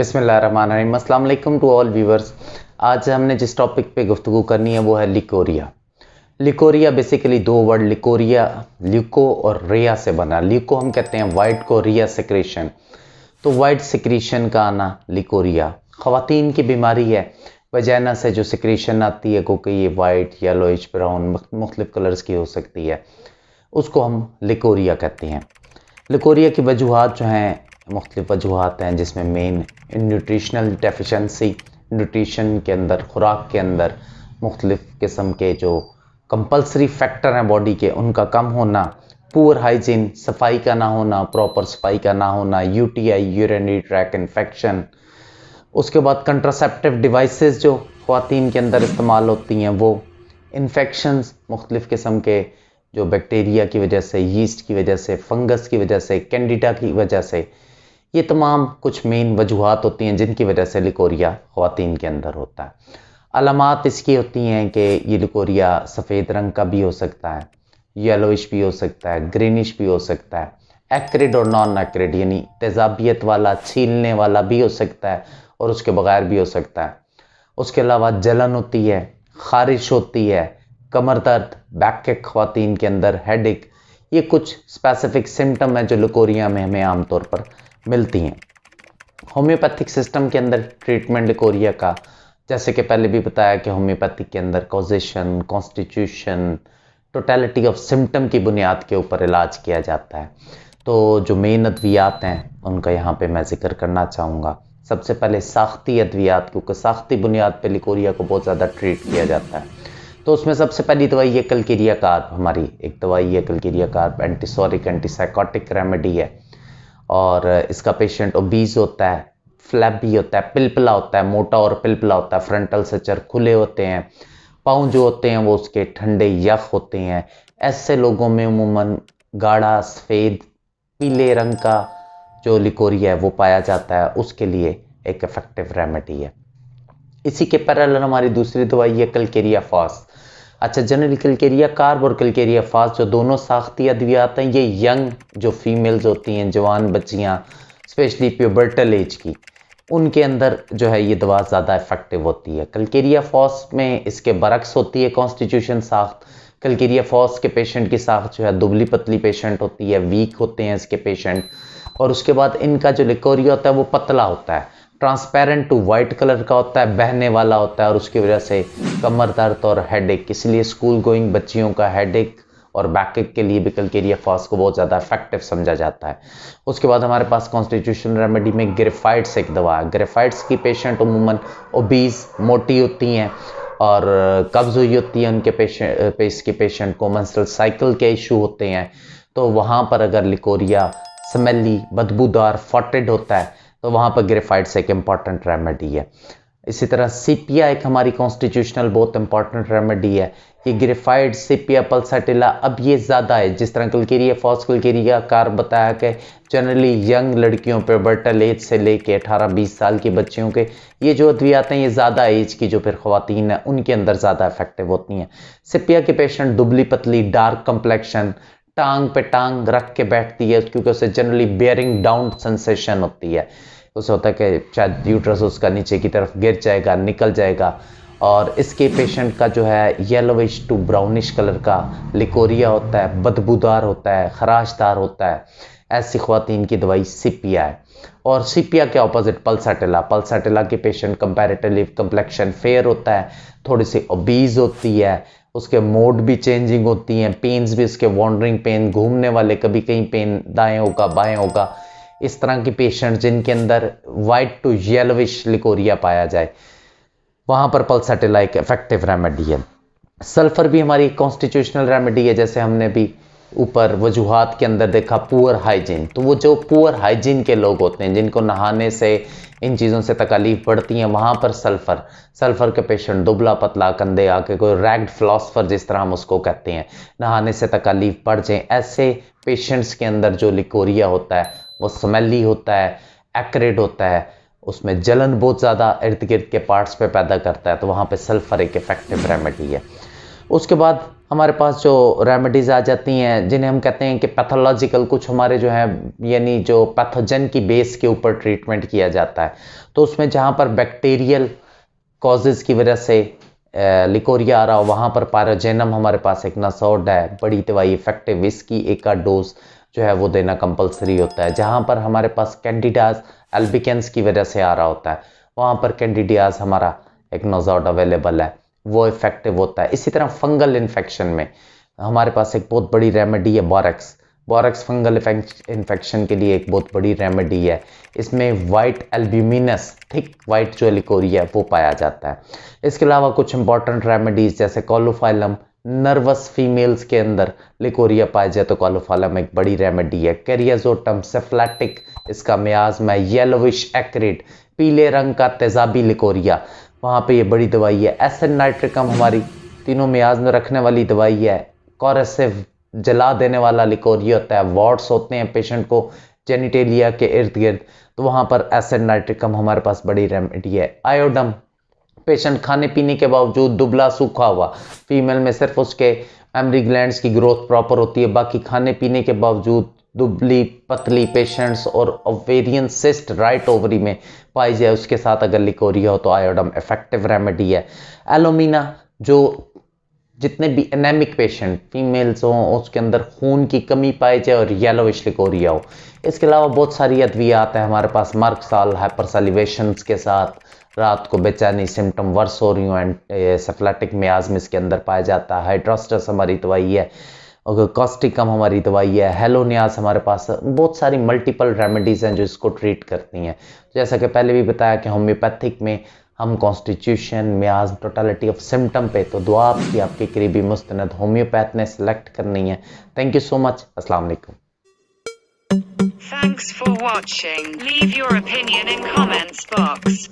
बिस्मिल्लाहिर्रहमानिर्रहीम। अस्सलाम वालेकुम टू ऑल व्यूवर्स। आज हमने जिस टॉपिक पे गुफ्तगू करनी है वो है लिकोरिया। लिकोरिया बेसिकली दो वर्ड लिकोरिया, ल्यूको और रिया से बना। ल्यूको हम कहते हैं वाइट को, रिया सिक्रेशन, तो वाइट सिक्रेशन का आना लिकोरिया। ख़वातीन की बीमारी है, वजाइना से जो सिक्रेशन आती है क्योंकि ये वाइट, येलोइश, ब्राउन मुख्तलिफ कलर्स की हो सकती है, उसको हम लिकोरिया कहते हैं। लिकोरिया की वजूहात जो हैं मुख्तलिफ वजूहात हैं, जिसमें मेन न्यूट्रिशनल डेफिशिएंसी, न्यूट्रिशन के अंदर, खुराक के अंदर मुख्तलिफ किस्म के जो कंपल्सरी फैक्टर हैं बॉडी के, उनका कम होना, पुअर हाइजीन, सफाई का ना होना, प्रॉपर सफाई का ना होना, यूटीआई यूरिनरी ट्रैक इन्फेक्शन, उसके बाद कंट्रासेप्टिव डिवाइसेस जो ख़वातीन के अंदर इस्तेमाल होती हैं वो, इन्फेक्शंस मुख्तलिफ किस्म के जो बैक्टीरिया की वजह से, यीस्ट की वजह से, फंगस की वजह से, कैंडिडा की वजह से, ये तमाम कुछ मेन वजूहात होती हैं जिनकी वजह से लिकोरिया ख़वातीन के अंदर होता है। अलामात इसकी होती हैं कि ये लिकोरिया सफ़ेद रंग का भी हो सकता है, येलोइश भी हो सकता है, ग्रीनिश भी हो सकता है, एक्रिड और नॉन एक्रिड यानी तेज़ाबियत वाला, छीलने वाला भी हो सकता है और उसके बगैर भी हो सकता है। उसके अलावा जलन होती है, ख़ारिश होती है, कमर दर्द, बैक के ख़वातीन के अंदर हेडेक, ये कुछ स्पेसिफिक सिम्टम है जो लिकोरिया में हमें आमतौर पर मिलती हैं। होम्योपैथिक सिस्टम के अंदर ट्रीटमेंट लिकोरिया का, जैसे कि पहले भी बताया कि होम्योपैथिक के अंदर causation, constitution, totality of symptom की बुनियाद के ऊपर इलाज किया जाता है। तो जो मेन अद्वियात हैं उनका यहाँ पे मैं जिक्र करना चाहूँगा। सबसे पहले साख्ती अद्वियात, क्योंकि साख्ती बुनियाद पे लिकोरिया को बहुत ज़्यादा ट्रीट किया जाता है। तो उसमें सबसे पहली दवाई है कलकीरिया कार्ब। हमारी एक दवाई है कलकीरिया कार्ब, एंटीसोरिक एंटीसाइकोटिक रेमेडी है, और इसका पेशेंट ओबीज होता है, फ्लैबी होता है, पिलपिला होता है, मोटा और पिलपिला होता है, फ्रंटल सचर खुले होते हैं, पाँव जो होते हैं वो उसके ठंडे यख होते हैं। ऐसे लोगों में उमूमन गाढ़ा सफ़ेद पीले रंग का जो लिकोरिया है वो पाया जाता है, उसके लिए एक इफ़ेक्टिव रेमेडी है। इसी के पैरेलल हमारी दूसरी दवाई है कलकेरिया फास्ट। अच्छा, जनरली कलकेरिया कार्ब और कलकेरिया फास्ट जो दोनों साख्ती अद्वियात हैं, ये यंग जो फीमेल्स होती हैं, जवान बच्चियां, स्पेशली प्यूबर्टल एज की, उनके अंदर जो है ये दवा ज़्यादा इफेक्टिव होती है। कलकेरिया फास्ट में इसके बरक्स होती है कॉन्स्टिट्यूशन साख्त। कलकेरिया फास्ट के पेशेंट की साख्त जो है दुबली पतली पेशेंट होती है, वीक होते हैं इसके पेशेंट, और उसके बाद इनका जो लिकोरिया होता है वो पतला होता है, ट्रांसपेरेंट टू वाइट कलर का होता है, बहने वाला होता है, और उसकी वजह से कमर दर्द और हेडेक, इसलिए स्कूल गोइंग बच्चियों का हेडेक और बैकेक के लिए भी कलकेरिया फास्ट को बहुत ज़्यादा इफेक्टिव समझा जाता है। उसके बाद हमारे पास कॉन्स्टिट्यूशन रेमेडी में ग्रेफाइट्स एक दवा है। ग्रेफाइट्स की पेशेंट उमूमन ओबीज, मोटी होती हैं और कब्ज़ हुई होती है उनके पेशेंट को, मेंस्ट्रुअल साइकिल के इशू होते हैं, तो वहाँ पर अगर लिकोरिया स्मेली, बदबूदार, फॉटेड होता है तो वहाँ पर ग्रेफाइट्स एक इम्पॉर्टेंट रेमेडी है। इसी तरह सीपिया एक हमारी कॉन्स्टिट्यूशनल बहुत इंपॉर्टेंट रेमेडी है। ये ग्रेफाइट, सीपिया, पल्साटिला, अब ये ज़्यादा है, जिस तरह कलकेरिया फास्ट, कलकेरिया कार्ब बताया कि जनरली यंग लड़कियों पे, बर्टल एज से लेके 18-20 साल की बच्चियों के ये जो अद्वियात हैं ये ज़्यादा एज की जो फिर ख़वातीन हैं उनके अंदर ज़्यादा इफेक्टिव होती हैं। सीपिया के पेशेंट दुबली पतली, डार्क कम्प्लेक्शन, टांग पे टांग रख के बैठती है क्योंकि उसे जनरली बेयरिंग डाउन सेंसेशन होती है, उसे होता है कि शायद यूट्रस उसका नीचे की तरफ गिर जाएगा, निकल जाएगा, और इसके पेशेंट का जो है येलोविश टू ब्राउनिश कलर का लिकोरिया होता है, बदबूदार होता है, खराशदार होता है। ऐसी ख़वातीन की दवाई सीपिया है। और सीपिया के ऑपोजिट पल्साटिला। पल्साटिला के पेशेंट कंपैरेटिवली कम्प्लेक्शन फेयर होता है, थोड़ी सी ओबीज होती है, उसके मोड भी चेंजिंग होती हैं, पेन्स भी उसके वॉन्डरिंग पेन, घूमने वाले, कभी कहीं पेन दाएं होगा बाएं होगा, इस तरह की पेशेंट जिनके अंदर वाइट टू येलोविश लिकोरिया पाया जाए, वहाँ पर पल्साटिला एक इफेक्टिव रेमेडी है। सल्फर भी हमारी कॉन्स्टिट्यूशनल रेमेडी है, जैसे हमने भी ऊपर वजूहात के अंदर देखा पुअर हाइजीन, तो वो जो पुअर हाइजीन के लोग होते हैं जिनको नहाने से इन चीज़ों से तकलीफ पड़ती हैं, वहाँ पर सल्फ़र के पेशेंट दुबला पतला, कंधे आके, कोई रैग्ड फिलोसफर जिस तरह हम उसको कहते हैं, नहाने से तकलीफ पड़ जाए, ऐसे पेशेंट्स के अंदर जो लिकोरिया होता है वो स्मेली होता है, एक्रिड होता है, उसमें जलन बहुत ज़्यादा इर्द गिर्द के पार्ट्स पे पैदा करता है, तो वहाँ पे सल्फ़र एक इफेक्टिव रेमेडी है। उसके बाद हमारे पास जो रेमेडीज़ आ जाती हैं जिन्हें हम कहते हैं कि पैथोलॉजिकल, कुछ हमारे जो है यानी जो पैथोजन की बेस के ऊपर ट्रीटमेंट किया जाता है। तो उसमें जहाँ पर बैक्टीरियल कॉजेज़ की वजह से लिकोरिया आ रहा हो वहाँ पर पायरोजेनम हमारे पास एक नसोड है, बड़ी दवाई इफेक्टिव, इसकी एक आध डोज जो है वो देना कंपलसरी होता है। जहाँ पर हमारे पास कैंडिडाज एल्बिकेंस की वजह से आ रहा होता है वहाँ पर कैंडिडियाज हमारा एक नोजॉड अवेलेबल है, वो इफेक्टिव होता है। इसी तरह फंगल इन्फेक्शन में हमारे पास एक बहुत बड़ी रेमेडी है बोरेक्स। बोरेक्स फंगल इन्फेक्शन के लिए एक बहुत बड़ी रेमेडी है। इसमें वाइट एल्ब्यूमिनस थिक वाइट जो लिकोरिया है वो पाया जाता है। इसके अलावा कुछ इंपॉर्टेंट रेमेडीज जैसे कॉलोफाइलम, नर्वस फीमेल्स के अंदर लिकोरिया पाया जाए तो कॉलोफाइलम एक बड़ी रेमेडी है। कैरियाजोटम सेफ्लैटिक, इसका मियाज़मा येलोविश एक्रिड, पीले रंग का तेजाबी लिकोरिया, वहाँ पे ये बड़ी दवाई है। एसिड नाइट्रिकम हमारी तीनों मियाज में रखने वाली दवाई है। कॉरेसिव जला देने वाला लिकोरिया होता है। वार्ड्स होते हैं पेशेंट को जेनिटेलिया के इर्द गिर्द, तो वहाँ पर एसिड नाइट्रिकम हमारे पास बड़ी रेमेडी है। आयोडम, पेशेंट खाने पीने के बावजूद दुबला सूखा हुआ, फीमेल में सिर्फ उसके मेमरी ग्लैंड्स की ग्रोथ प्रॉपर होती है, बाकी खाने पीने के बावजूद दुबली पतली पेशेंट्स और ओवेरियन सिस्ट राइट ओवरी में पाई जाए, उसके साथ अगर लिकोरिया हो तो आयोडम इफेक्टिव रेमेडी है। एलोमिना, जो जितने भी एनेमिक पेशेंट फीमेल्स हों उसके अंदर खून की कमी पाई जाए और येलोविश लिकोरिया हो। इसके अलावा बहुत सारी अद्वियात हैं हमारे पास। मार्कसाल हाइपरसलिवेशंस के साथ रात को बेचैनी सिम्टम वर्स हो रही हूँ, एंड सेफ्लैटिक मियाज़म इसके अंदर पाया जाता है। हाइड्रोस्टस हमारी दवाई है, और कॉस्टिकम हमारी दवाई है। हेलोनियास हमारे पास बहुत सारी मल्टीपल रेमेडीज़ हैं जो इसको ट्रीट करती हैं। जैसा कि पहले भी बताया कि होम्योपैथिक में हम कॉन्स्टिट्यूशन मियाज टोटलिटी ऑफ सिम्टम पे तो दुआ आपकी आपके करीबी मुस्तनद होम्योपैथ ने सेलेक्ट करनी है। Thank you so much. अस्सलाम वालेकुम। Thanks for watching. Leave your opinion in comments box.